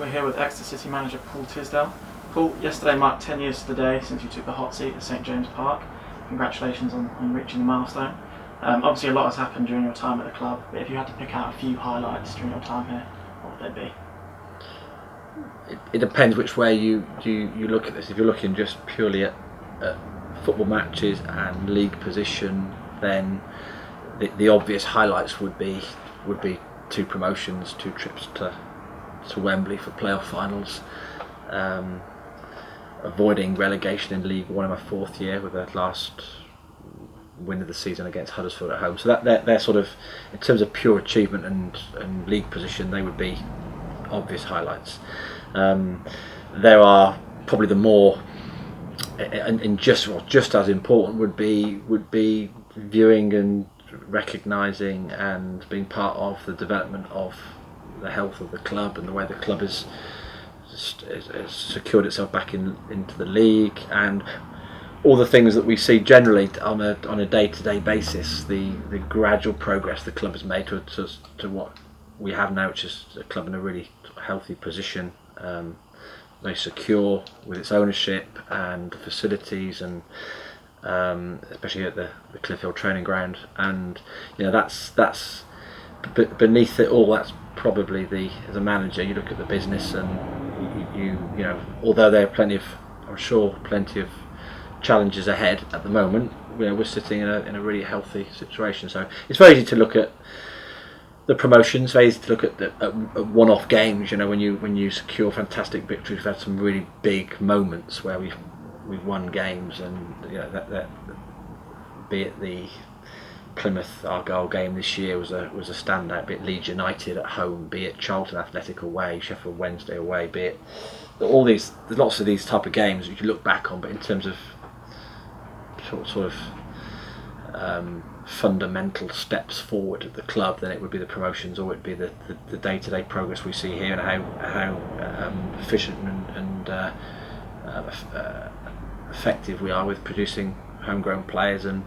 We're here with Exeter City manager Paul Tisdale. Paul, yesterday marked 10 years to the day since you took the hot seat at St James Park. Congratulations on reaching the milestone. Obviously a lot has happened during your time at the club, but if you had to pick out a few highlights during your time here, what would they be? It depends which way you look at this. If you're looking just purely at football matches and league position, then the obvious highlights would be 2 promotions, 2 trips to Wembley for playoff finals, avoiding relegation in League One in my 4th year with the last win of the season against Huddersfield at home. So they're sort of, in terms of pure achievement and league position, they would be obvious highlights. There are probably the more, and just as important would be viewing and recognising and being part of the development of the health of the club and the way the club has secured itself back into the league, and all the things that we see generally on a day-to-day basis, the gradual progress the club has made to what we have now, which is a club in a really healthy position, very secure with its ownership and facilities, and especially at the Cliff Hill training ground. And that's beneath it all, that's probably as a manager, you look at the business and you although there are plenty of challenges ahead at the moment, we're sitting in a really healthy situation. So it's very easy to look at the promotions, very easy to look at one-off games. When you secure fantastic victories, we've had some really big moments where we've won games, and that be it the Plymouth Argyle game this year was a standout, be it Leeds United at home, be it Charlton Athletic away, Sheffield Wednesday away, be it there's lots of these type of games you can look back on, but in terms of sort of fundamental steps forward at the club, then it would be the promotions, or it would be the day-to-day progress we see here, and how efficient and effective we are with producing homegrown players and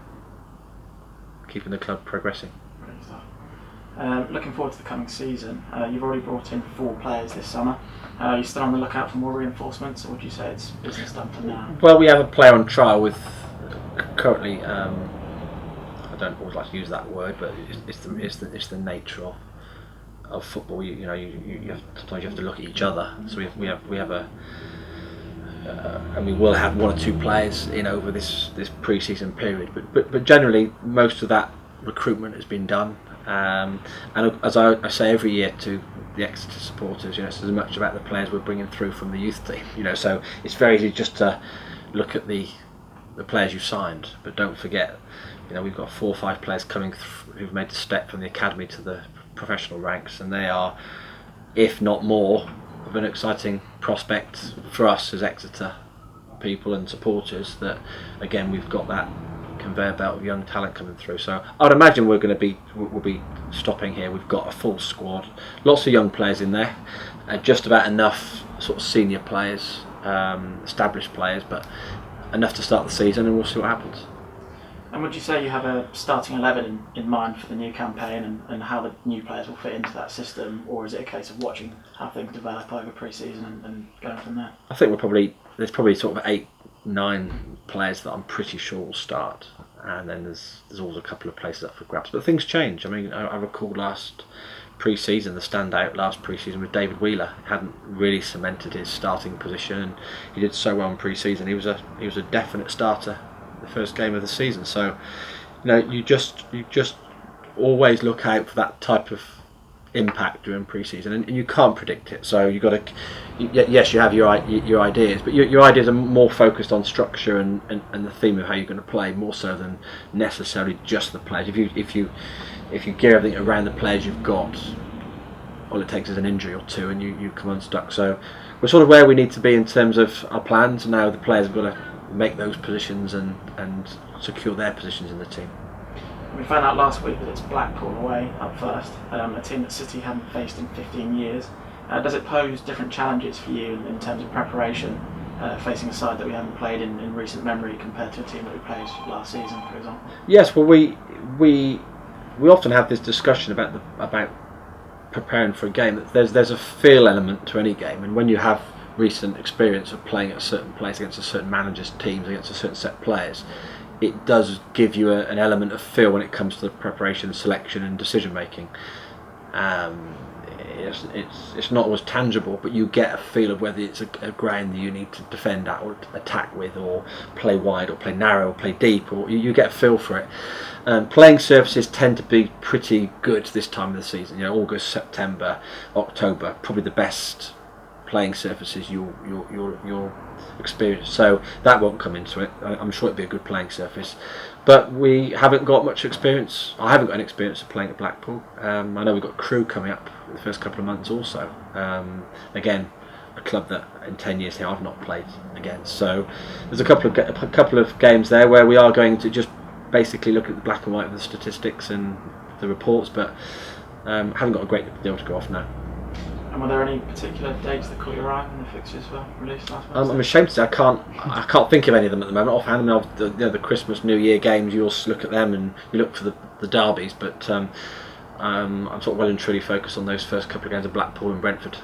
keeping the club progressing. Great stuff. Looking forward to the coming season. You've already brought in 4 players this summer. Are you still on the lookout for more reinforcements, or would you say it's business done for now? Well, we have a player on trial with currently. I don't always like to use that word, but it's the nature of football. You have, sometimes you have to look at each other. So we have a. And we will have 1 or 2 players in over this pre-season period, but generally most of that recruitment has been done, and as I say every year to the Exeter supporters, it's as much about the players we're bringing through from the youth team. So it's very easy just to look at the players you've signed, but don't forget, we've got 4 or 5 players coming who've made the step from the academy to the professional ranks, and they are, if not more, of an exciting prospect for us as Exeter people and supporters, that again we've got that conveyor belt of young talent coming through. So I'd imagine we'll be stopping here. We've got a full squad, lots of young players in there, just about enough sort of senior players, established players, but enough to start the season, and we'll see what happens. And would you say you have a starting 11 in mind for the new campaign, and how the new players will fit into that system, or is it a case of watching how things develop over pre-season and going from there? I think there's probably sort of 8-9 players that I'm pretty sure will start, and then there's always a couple of places up for grabs. But things change. I mean, I recall last pre-season, the standout last pre-season with David Wheeler. He hadn't really cemented his starting position, and he did so well in pre-season. He was a definite starter the first game of the season. So you just always look out for that type of impact during pre-season, and you can't predict it. So you got to, yes, you have your ideas, but your ideas are more focused on structure and the theme of how you're going to play, more so than necessarily just the players. If you gear everything around the players you've got, all it takes is an injury or 2 and you come unstuck. So we're sort of where we need to be in terms of our plans. Now the players have got to make those positions and secure their positions in the team. We found out last week that it's Blackpool away up first, a team that City hadn't faced in 15 years. Does it pose different challenges for you in terms of preparation, facing a side that we haven't played in recent memory compared to a team that we played last season, for example? Yes, well we often have this discussion about preparing for a game, there's a feel element to any game, and when you have recent experience of playing at a certain place against a certain manager's teams, against a certain set of players, it does give you an element of feel when it comes to the preparation, selection and decision making. It's not always tangible, but you get a feel of whether it's a ground that you need to defend at or attack with, or play wide or play narrow or play deep, or you get a feel for it. Playing surfaces tend to be pretty good this time of the season. You know, August, September, October, probably the best playing surfaces you'll experience. So that won't come into it. I'm sure it'll be a good playing surface. But we haven't got much experience. I haven't got any experience of playing at Blackpool. I know we've got Crew coming up the first couple of months also. Again, a club that in 10 years here I've not played against. So there's a couple of games there where we are going to just basically look at the black and white of the statistics and the reports, but haven't got a great deal to go off now. And were there any particular dates that caught your eye when the fixtures were released last month? I'm ashamed to say I can't think of any of them at the moment offhand. I mean, the Christmas, New Year games, you also look at them and you look for the derbies, but I'm sort of well and truly focused on those first couple of games of Blackpool and Brentford.